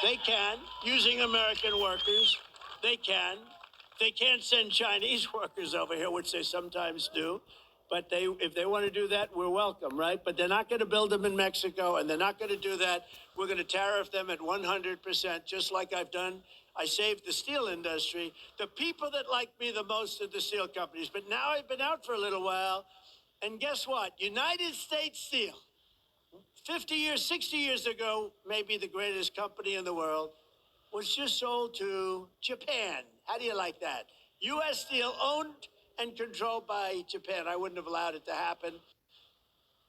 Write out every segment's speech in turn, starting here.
They can, using American workers. They can. They can't send Chinese workers over here, which they sometimes do. But if they want to do that, we're welcome, right? But they're not going to build them in Mexico, and they're not going to do that. We're going to tariff them at 100%, just like I've done. I saved the steel industry. The people that like me the most are the steel companies. But now I've been out for a little while, and guess what? United States Steel, 50 years, 60 years ago, maybe the greatest company in the world, was just sold to Japan. How do you like that? U.S. Steel, owned and controlled by Japan. I wouldn't have allowed it to happen.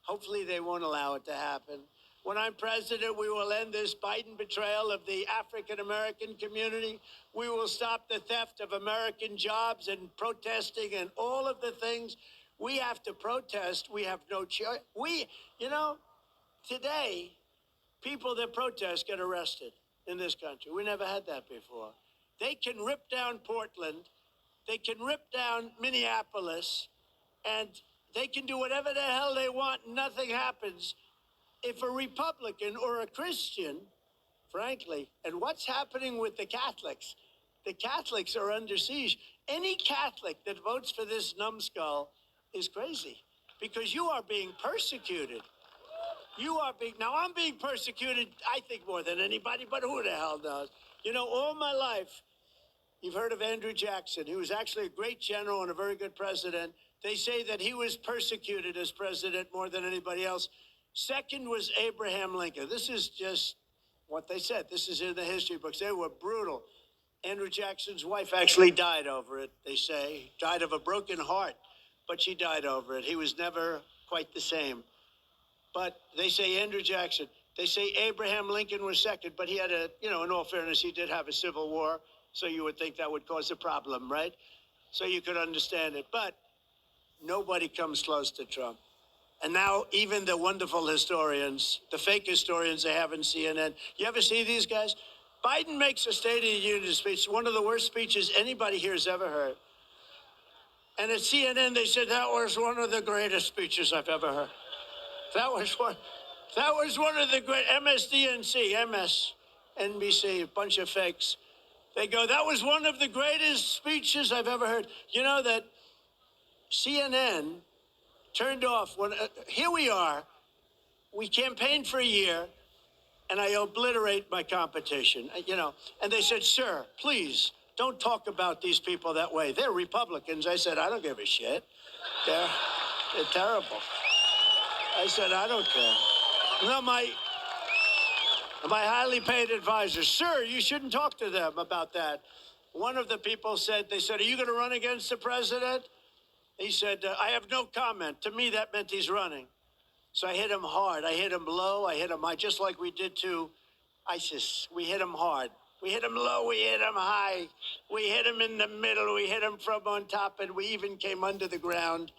Hopefully they won't allow it to happen. When I'm president, we will end this Biden betrayal of the African American community. We will stop the theft of American jobs and protesting and all of the things. We have to protest. We have no choice. Today, people that protest get arrested in this country. We never had that before. They can rip down Portland, they can rip down Minneapolis, and they can do whatever the hell they want. Nothing happens. If a Republican or a Christian, frankly, and what's happening with the Catholics? The Catholics are under siege. Any Catholic that votes for this numbskull is crazy because you are being persecuted. Now I'm being persecuted, I think, more than anybody, but who the hell knows? All my life, you've heard of Andrew Jackson. He was actually a great general and a very good president. They say that he was persecuted as president more than anybody else. Second was Abraham Lincoln. This is just what they said. This is in the history books. They were brutal. Andrew Jackson's wife actually died over it, they say. Died of a broken heart, but she died over it. He was never quite the same. But they say Andrew Jackson. They say Abraham Lincoln was second, but he had in all fairness, he did have a civil war. So you would think that would cause a problem, right? So you could understand it. But nobody comes close to Trump. And now even the wonderful historians, the fake historians they have in CNN, you ever see these guys? Biden makes a State of the Union speech, one of the worst speeches anybody here has ever heard. And at CNN, they said that was one of the greatest speeches I've ever heard. That was one of the great MSDNC, MSNBC, a bunch of fakes. They go, that was one of the greatest speeches I've ever heard. You know that CNN turned off when here we are. We campaigned for a year, and I obliterate my competition. And they said, sir, please don't talk about these people that way. They're Republicans. I said, I don't give a shit. They're terrible. I said, I don't care. No, my highly paid advisor, sir, you shouldn't talk to them about that. One of the people said, they said, are you going to run against the president? He said, I have no comment. To me, that meant he's running. So I hit him hard. I hit him low. I hit him high, just like we did to ISIS. We hit him hard. We hit him low. We hit him high. We hit him in the middle. We hit him from on top, and we even came under the ground.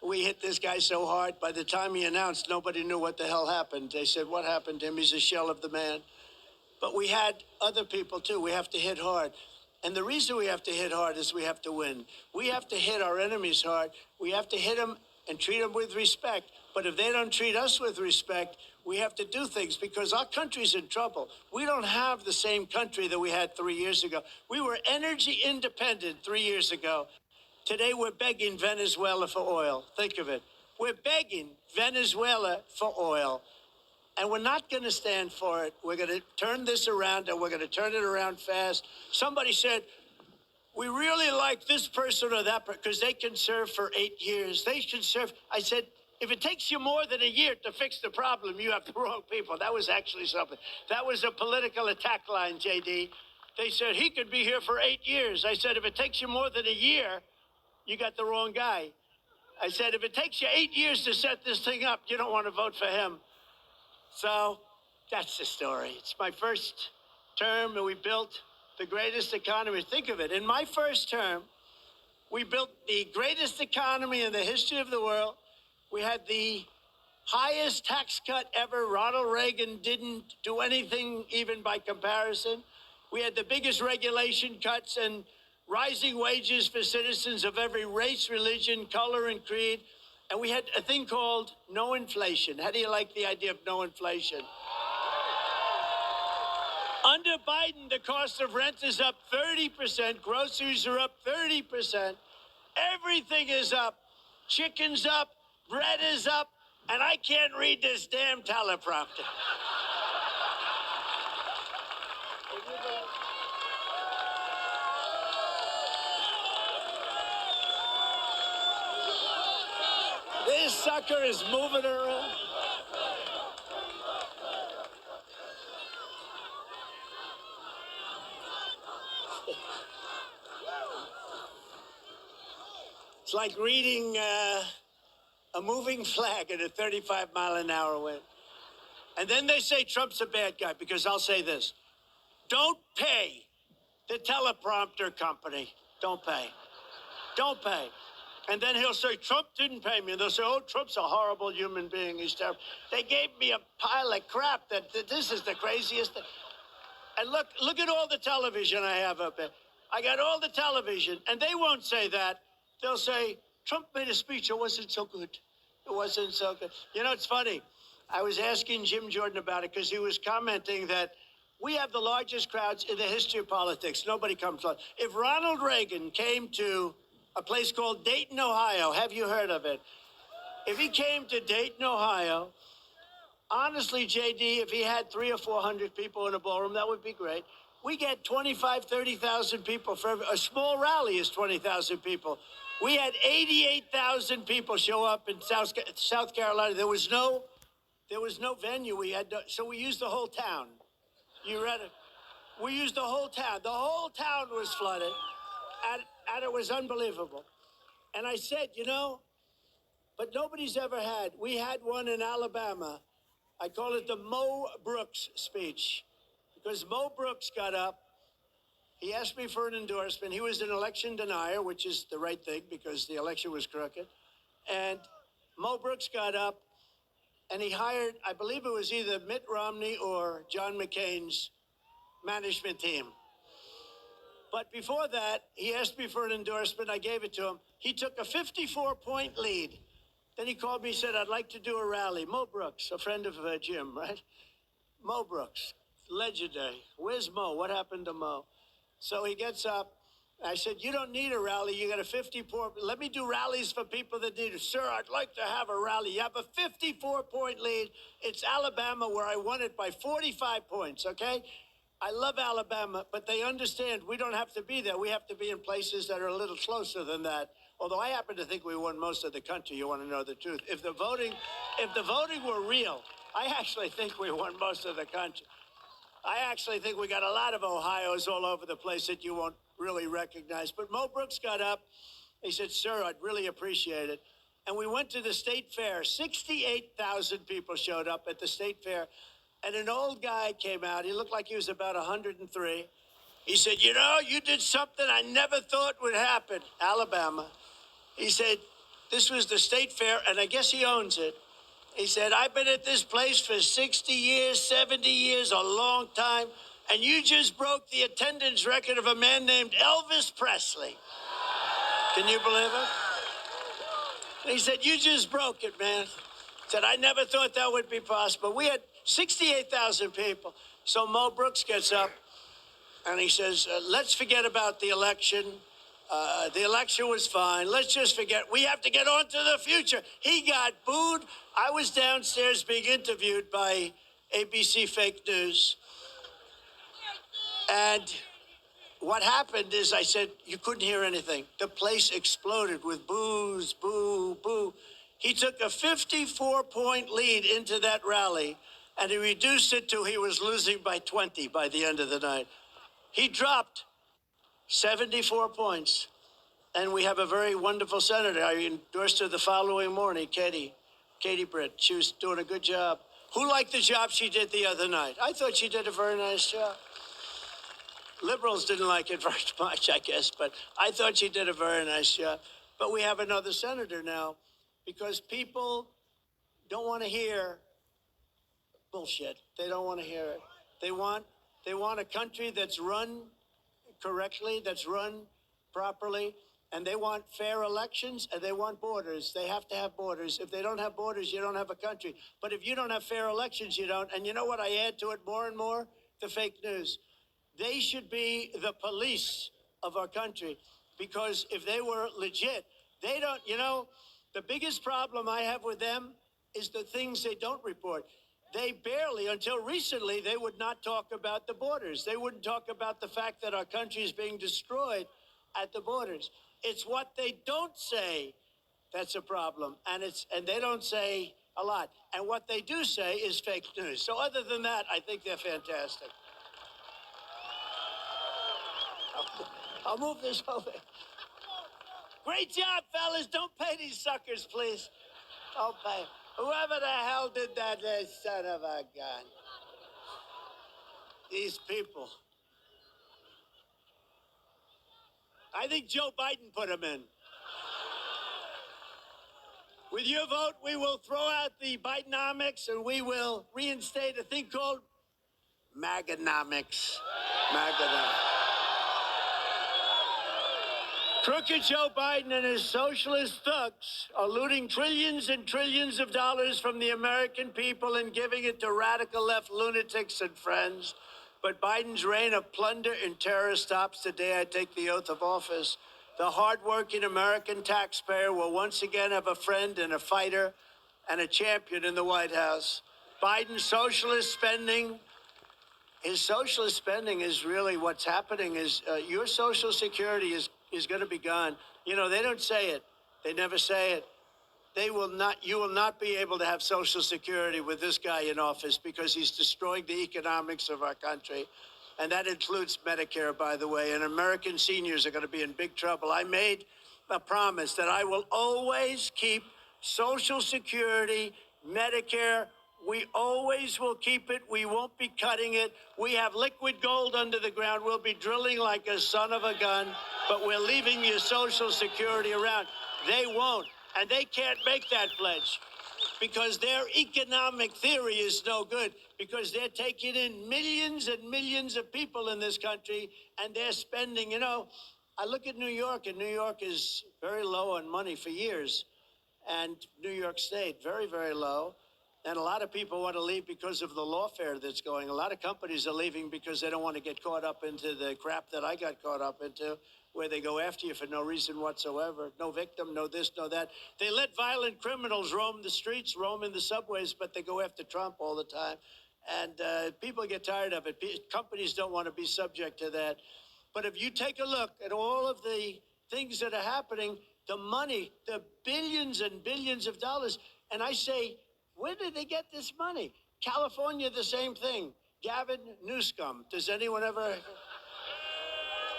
We hit this guy so hard, by the time he announced, nobody knew what the hell happened. They said, what happened to him? He's a shell of the man. But we had other people, too. We have to hit hard. And the reason we have to hit hard is we have to win. We have to hit our enemies hard. We have to hit them and treat them with respect. But if they don't treat us with respect, we have to do things because our country's in trouble. We don't have the same country that we had 3 years ago. We were energy independent 3 years ago. Today, we're begging Venezuela for oil. Think of it. We're begging Venezuela for oil. And we're not going to stand for it. We're going to turn this around, and we're going to turn it around fast. Somebody said, we really like this person or that person because they can serve for 8 years. They can serve. I said, if it takes you more than a year to fix the problem, you have the wrong people. That was actually something. That was a political attack line, JD. They said, he could be here for 8 years. I said, if it takes you more than a year, you got the wrong guy. I said, if it takes you 8 years to set this thing up, you don't want to vote for him. So that's the story. It's my first term, and we built the greatest economy. Think of it. In my first term, we built the greatest economy in the history of the world. We had the highest tax cut ever. Ronald Reagan didn't do anything even by comparison. We had the biggest regulation cuts and rising wages for citizens of every race, religion, color, and creed. And we had a thing called no inflation. How do you like the idea of no inflation? Under Biden, the cost of rent is up 30%. Groceries are up 30%. Everything is up. Chicken's up. Bread is up. And I can't read this damn teleprompter. This sucker is moving around. It's like reading a moving flag at a 35-mile-an-hour wind. And then they say Trump's a bad guy, because I'll say this. Don't pay the teleprompter company. Don't pay. Don't pay. And then he'll say, Trump didn't pay me. And they'll say, oh, Trump's a horrible human being. He's terrible. They gave me a pile of crap that this is the craziest thing. And look at all the television I have up there. I got all the television, and they won't say that. They'll say, Trump made a speech. It wasn't so good. It wasn't so good. You know, it's funny. I was asking Jim Jordan about it because he was commenting that we have the largest crowds in the history of politics. Nobody comes close. If Ronald Reagan came to a place called Dayton, Ohio, have you heard of it? If he came to Dayton, Ohio, honestly, JD, if he had 300 or 400 people in a ballroom, that would be great. We get 25, 30,000 people for a small rally is 20,000 people. We had 88,000 people show up in South Carolina. There was no venue. So we used the whole town. You read it? We used the whole town. The whole town was flooded, and it was unbelievable. And I said, but nobody's ever had. We had one in Alabama. I call it the Mo Brooks speech, because Mo Brooks got up. He asked me for an endorsement. He was an election denier, which is the right thing because the election was crooked. And Mo Brooks got up, and he hired, I believe it was either Mitt Romney or John McCain's management team. But before that, he asked me for an endorsement. I gave it to him. He took a 54-point lead. Then he called me and said, I'd like to do a rally. Mo Brooks, a friend of Jim, right? Mo Brooks, legendary. Where's Mo? What happened to Mo? So he gets up. I said, you don't need a rally. You got a 54. Let me do rallies for people that need it. Sir, I'd like to have a rally. You have a 54-point lead. It's Alabama, where I won it by 45 points, okay? I love Alabama, but they understand we don't have to be there. We have to be in places that are a little closer than that. Although I happen to think we won most of the country. You want to know the truth. If the voting were real, I actually think we won most of the country. I actually think we got a lot of Ohio's all over the place that you won't really recognize. But Mo Brooks got up. He said, sir, I'd really appreciate it. And we went to the state fair. 68,000 people showed up at the state fair. And an old guy came out. He looked like he was about 103. He said, you did something I never thought would happen. Alabama. He said, this was the state fair, and I guess he owns it. He said, I've been at this place for 60 years, 70 years, a long time, and you just broke the attendance record of a man named Elvis Presley. Can you believe it? He said, you just broke it, man. He said, I never thought that would be possible. We had 68,000 people. So Mo Brooks gets up, and he says, let's forget about the election. The election was fine. Let's just forget. We have to get on to the future. He got booed. I was downstairs being interviewed by ABC Fake News. And what happened is I said, you couldn't hear anything. The place exploded with boos, boo, boo. He took a 54-point lead into that rally, and he reduced it to he was losing by 20 by the end of the night. He dropped 74 points. And we have a very wonderful senator. I endorsed her the following morning, Katie Britt. She was doing a good job. Who liked the job she did the other night? I thought she did a very nice job. Liberals didn't like it very much, I guess, but I thought she did a very nice job. But we have another senator now because people don't want to hear bullshit. They don't want to hear it. They want a country that's run correctly, that's run properly. And they want fair elections, and they want borders. They have to have borders. If they don't have borders, you don't have a country. But if you don't have fair elections, you don't. And you know what I add to it more and more? the fake news. They should be the police of our country, because if they were legit, they don't, the biggest problem I have with them is the things they don't report. They barely, until recently, they would not talk about the borders. They wouldn't talk about the fact that our country is being destroyed at the borders. It's what they don't say that's a problem. And they don't say a lot. And what they do say is fake news. So other than that, I think they're fantastic. I'll move this over. Great job, fellas. Don't pay these suckers, please. Don't pay. Whoever the hell did that, son of a gun. These people. I think Joe Biden put them in. With your vote, we will throw out the Bidenomics and we will reinstate a thing called Maganomics. Maganomics. Crooked Joe Biden and his socialist thugs are looting trillions and trillions of dollars from the American people and giving it to radical left lunatics and friends. But Biden's reign of plunder and terror stops the day I take the oath of office. The hardworking American taxpayer will once again have a friend and a fighter and a champion in the White House. Biden's socialist spending, his socialist spending is really what's happening is your Social Security is going to be gone. They don't say it. They never say it. You will not be able to have Social Security with this guy in office because he's destroying the economics of our country. And that includes Medicare, by the way. And American seniors are going to be in big trouble. I made a promise that I will always keep Social Security, Medicare. We always will keep it. We won't be cutting it. We have liquid gold under the ground. We'll be drilling like a son of a gun, but we're leaving your Social Security around. They won't. And they can't make that pledge because their economic theory is no good, because they're taking in millions and millions of people in this country and they're spending, I look at New York, and New York is very low on money for years. And New York State, very, very low. And a lot of people want to leave because of the lawfare that's going. A lot of companies are leaving because they don't want to get caught up into the crap that I got caught up into, where they go after you for no reason whatsoever. No victim, no this, no that. They let violent criminals roam the streets, roam in the subways, but they go after Trump all the time. And people get tired of it. Companies don't want to be subject to that. But if you take a look at all of the things that are happening, the money, the billions and billions of dollars, and I say, where did they get this money? California, the same thing. Gavin Newsom. Does anyone ever?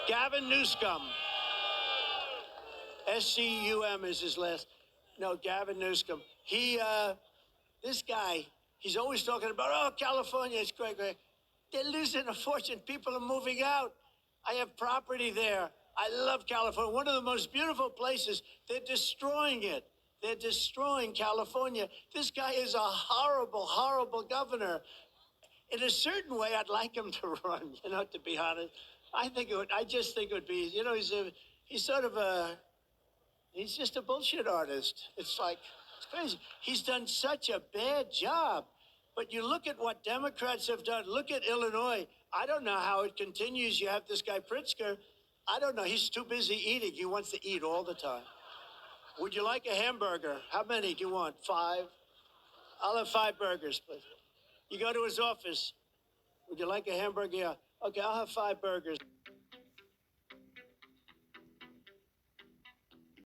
Gavin Newsom. SCUM is his last. No, Gavin Newsom. This guy, he's always talking about, oh, California is great, great. They're losing a fortune. People are moving out. I have property there. I love California. One of the most beautiful places. They're destroying it. They're destroying California. This guy is a horrible, horrible governor. In a certain way, I'd like him to run, to be honest. I just think it would be, he's just a bullshit artist. It's crazy. He's done such a bad job. But you look at what Democrats have done. Look at Illinois. I don't know how it continues. You have this guy Pritzker. I don't know. He's too busy eating. He wants to eat all the time. Would you like a hamburger? How many do you want? 5? I'll have 5 burgers, please. You go to his office. Would you like a hamburger? Yeah. Okay, I'll have 5 burgers.